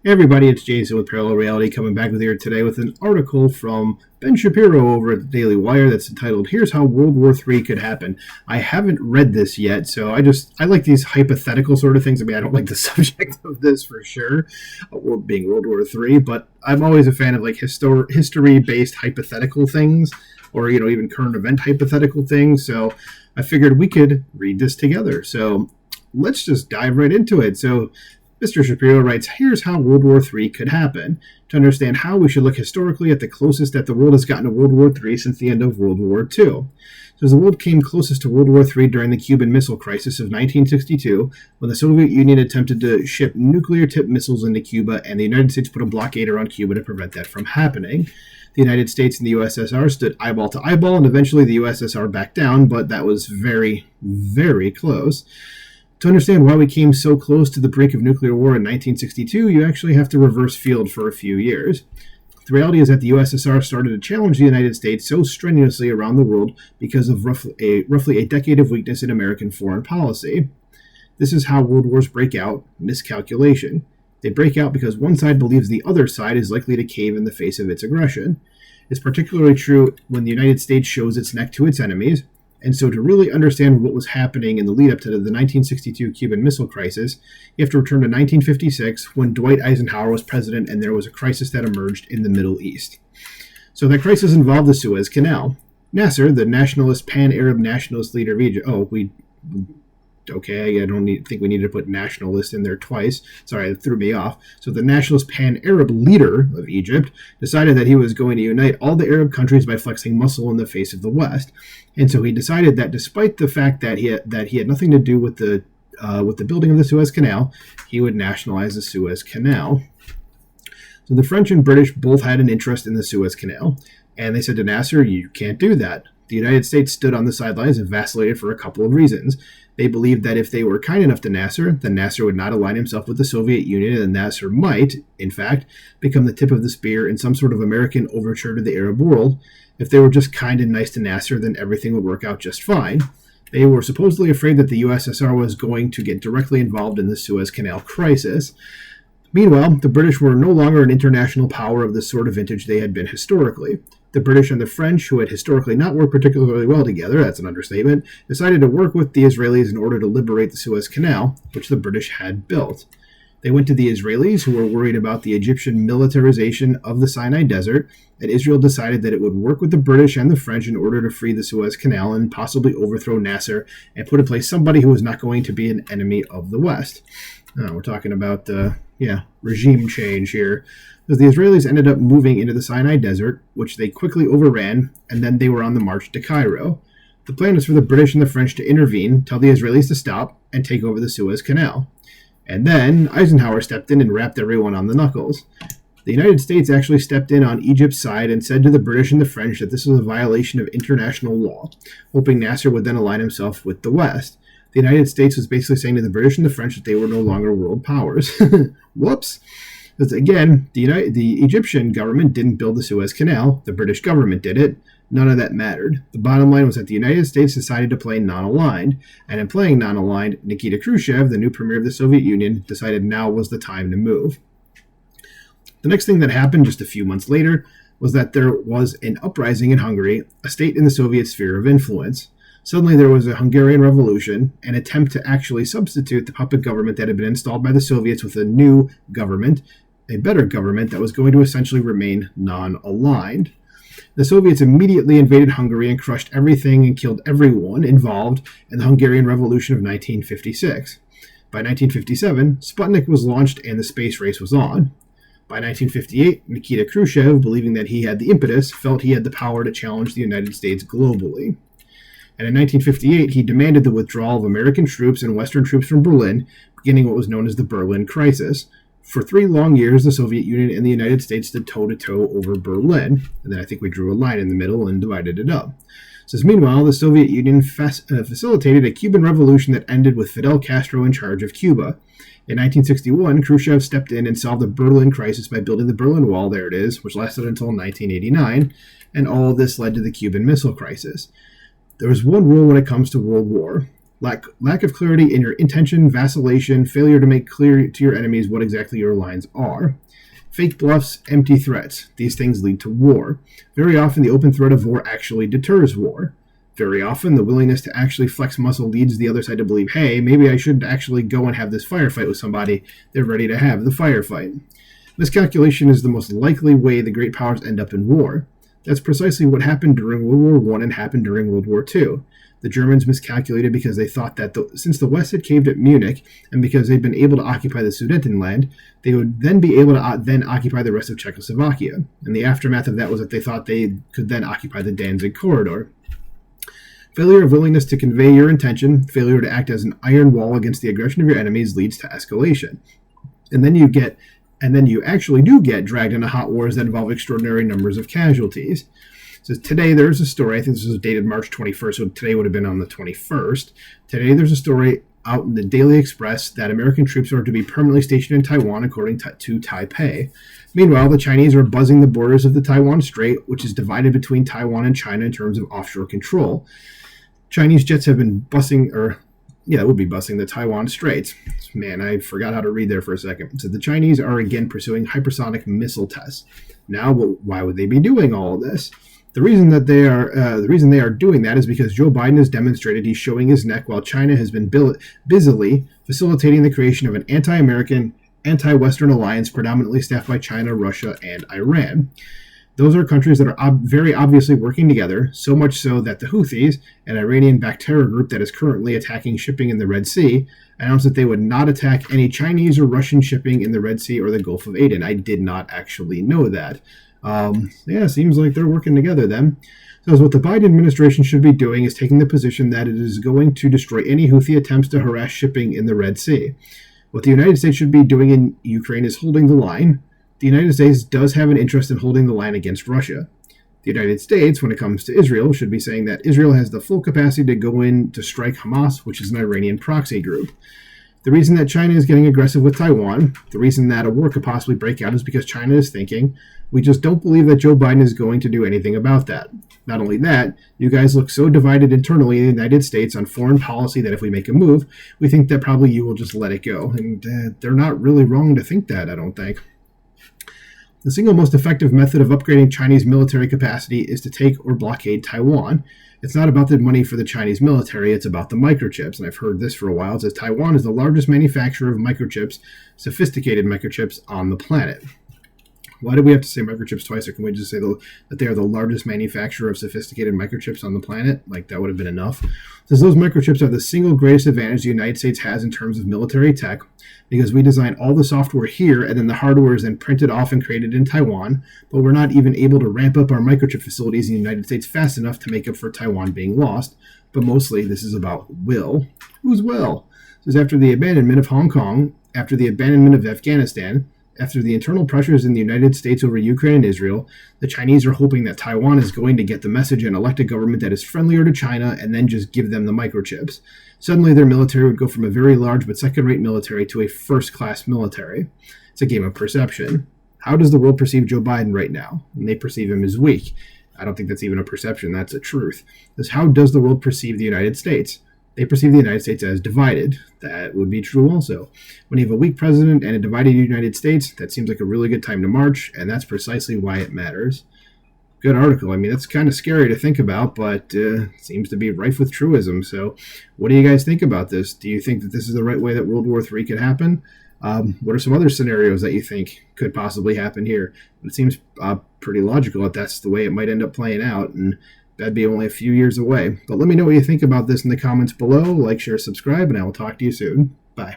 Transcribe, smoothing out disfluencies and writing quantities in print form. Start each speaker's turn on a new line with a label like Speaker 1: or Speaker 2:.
Speaker 1: Hey everybody, it's Jason with Parallel Reality coming back with here today with an article from Ben Shapiro over at the Daily Wire that's entitled, Here's How World War III Could Happen. I haven't read this yet, so I like these hypothetical sort of things. I mean, I don't like the subject of this for sure, being World War III, but I'm always a fan of like history-based hypothetical things, or, even current event hypothetical things, so I figured we could read this together. So let's just dive right into it. So Mr. Shapiro writes, here's how World War III could happen. To understand how, we should look historically at the closest that the world has gotten to World War III since the end of World War II. So the world came closest to World War III during the Cuban Missile Crisis of 1962, when the Soviet Union attempted to ship nuclear-tipped missiles into Cuba, and the United States put a blockade around Cuba to prevent that from happening. The United States and the USSR stood eyeball to eyeball, and eventually the USSR backed down, but that was very, very close. To understand why we came so close to the brink of nuclear war in 1962, you actually have to reverse field for a few years. The reality is that the USSR started to challenge the United States so strenuously around the world because of roughly a decade of weakness in American foreign policy. This is how world wars break out: miscalculation. They break out because one side believes the other side is likely to cave in the face of its aggression. It's particularly true when the United States shows its neck to its enemies. And so to really understand what was happening in the lead up to the 1962 Cuban Missile Crisis, you have to return to 1956 when Dwight Eisenhower was president and there was a crisis that emerged in the Middle East. So that crisis involved the Suez Canal. Nasser, the nationalist, pan-Arab nationalist leader of Egypt... I don't think we need to put nationalist in there twice. Sorry, that threw me off. So the nationalist pan-Arab leader of Egypt decided that he was going to unite all the Arab countries by flexing muscle in the face of the West. And so he decided that despite the fact that he had nothing to do with the building of the Suez Canal, he would nationalize the Suez Canal. So the French and British both had an interest in the Suez Canal, and they said to Nasser, you can't do that. The United States stood on the sidelines and vacillated for a couple of reasons. They believed that if they were kind enough to Nasser, then Nasser would not align himself with the Soviet Union, and Nasser might, in fact, become the tip of the spear in some sort of American overture to the Arab world. If they were just kind and nice to Nasser, then everything would work out just fine. They were supposedly afraid that the USSR was going to get directly involved in the Suez Canal crisis. Meanwhile, the British were no longer an international power of the sort of vintage they had been historically. The British and the French, who had historically not worked particularly well together, that's an understatement, decided to work with the Israelis in order to liberate the Suez Canal, which the British had built. They went to the Israelis, who were worried about the Egyptian militarization of the Sinai Desert, and Israel decided that it would work with the British and the French in order to free the Suez Canal and possibly overthrow Nasser and put in place somebody who was not going to be an enemy of the West. We're talking about, regime change here. Because the Israelis ended up moving into the Sinai Desert, which they quickly overran, and then they were on the march to Cairo. The plan was for the British and the French to intervene, tell the Israelis to stop, and take over the Suez Canal. And then Eisenhower stepped in and rapped everyone on the knuckles. The United States actually stepped in on Egypt's side and said to the British and the French that this was a violation of international law, hoping Nasser would then align himself with the West. The United States was basically saying to the British and the French that they were no longer world powers. Whoops! Because again, the Egyptian government didn't build the Suez Canal. The British government did it. None of that mattered. The bottom line was that the United States decided to play non-aligned. And in playing non-aligned, Nikita Khrushchev, the new premier of the Soviet Union, decided now was the time to move. The next thing that happened just a few months later was that there was an uprising in Hungary, a state in the Soviet sphere of influence. Suddenly there was a Hungarian revolution, an attempt to actually substitute the puppet government that had been installed by the Soviets with a new government, a better government that was going to essentially remain non-aligned. The Soviets immediately invaded Hungary and crushed everything and killed everyone involved in the Hungarian Revolution of 1956. By 1957, Sputnik was launched and the space race was on. By 1958, Nikita Khrushchev, believing that he had the impetus, felt he had the power to challenge the United States globally. And in 1958, he demanded the withdrawal of American troops and Western troops from Berlin, beginning what was known as the Berlin Crisis. For 3 long years, the Soviet Union and the United States stood toe-to-toe over Berlin, and then I think we drew a line in the middle and divided it up. So meanwhile, the Soviet Union facilitated a Cuban revolution that ended with Fidel Castro in charge of Cuba. In 1961, Khrushchev stepped in and solved the Berlin crisis by building the Berlin Wall, there it is, which lasted until 1989, and all of this led to the Cuban Missile Crisis. There was one rule when it comes to World War. Lack of clarity in your intention, vacillation, failure to make clear to your enemies what exactly your lines are. Fake bluffs, empty threats. These things lead to war. Very often, the open threat of war actually deters war. Very often, the willingness to actually flex muscle leads the other side to believe, hey, maybe I should actually go and have this firefight with somebody. They're ready to have the firefight. Miscalculation is the most likely way the great powers end up in war. That's precisely what happened during World War I and happened during World War II. The Germans miscalculated because they thought that since the West had caved at Munich and because they'd been able to occupy the Sudetenland, they would then be able to then occupy the rest of Czechoslovakia. And the aftermath of that was that they thought they could then occupy the Danzig corridor. Failure of willingness to convey your intention, failure to act as an iron wall against the aggression of your enemies leads to escalation. And then you actually do get dragged into hot wars that involve extraordinary numbers of casualties. So today there's a story, I think this was dated March 21st, so today would have been on the 21st. Today there's a story out in the Daily Express that American troops are to be permanently stationed in Taiwan, according to Taipei. Meanwhile, the Chinese are buzzing the borders of the Taiwan Strait, which is divided between Taiwan and China in terms of offshore control. Chinese jets have been bussing the Taiwan Straits. Man, I forgot how to read there for a second. So the Chinese are again pursuing hypersonic missile tests. Now, why would they be doing all of this? The reason they are doing that is because Joe Biden has demonstrated he's showing his neck while China has been busily facilitating the creation of an anti-American, anti-Western alliance predominantly staffed by China, Russia, and Iran. Those are countries that are very obviously working together, so much so that the Houthis, an Iranian-backed terror group that is currently attacking shipping in the Red Sea, announced that they would not attack any Chinese or Russian shipping in the Red Sea or the Gulf of Aden. I did not actually know that. Seems like they're working together then. So what the Biden administration should be doing is taking the position that it is going to destroy any Houthi attempts to harass shipping in the Red Sea. What the United States should be doing in Ukraine is holding the line. The United States does have an interest in holding the line against Russia. The United States, when it comes to Israel, should be saying that Israel has the full capacity to go in to strike Hamas, which is an Iranian proxy group. The reason that China is getting aggressive with Taiwan, the reason that a war could possibly break out is because China is thinking, we just don't believe that Joe Biden is going to do anything about that. Not only that, you guys look so divided internally in the United States on foreign policy that if we make a move, we think that probably you will just let it go. And they're not really wrong to think that, I don't think. The single most effective method of upgrading Chinese military capacity is to take or blockade Taiwan. It's not about the money for the Chinese military, it's about the microchips. And I've heard this for a while. It says Taiwan is the largest manufacturer of microchips, sophisticated microchips on the planet. Why do we have to say microchips twice, or can we just say that they are the largest manufacturer of sophisticated microchips on the planet? Like, that would have been enough. It says those microchips are the single greatest advantage the United States has in terms of military tech, because we design all the software here, and then the hardware is then printed off and created in Taiwan, but we're not even able to ramp up our microchip facilities in the United States fast enough to make up for Taiwan being lost. But mostly, this is about will. Who's will? It says after the abandonment of Hong Kong, after the abandonment of Afghanistan, after the internal pressures in the United States over Ukraine and Israel, the Chinese are hoping that Taiwan is going to get the message and elect a government that is friendlier to China and then just give them the microchips. Suddenly, their military would go from a very large but second-rate military to a first-class military. It's a game of perception. How does the world perceive Joe Biden right now? And they perceive him as weak. I don't think that's even a perception. That's a truth. How does the world perceive the United States? They perceive the United States as divided. That would be true also. When you have a weak president and a divided United States, that seems like a really good time to march, and that's precisely why it matters. Good article. I mean, that's kind of scary to think about, but seems to be rife with truism. So what do you guys think about this? Do you think that this is the right way that World War III could happen? What are some other scenarios that you think could possibly happen here? It seems pretty logical that that's the way it might end up playing out, and that'd be only a few years away. But let me know what you think about this in the comments below. Like, share, subscribe, and I will talk to you soon. Bye.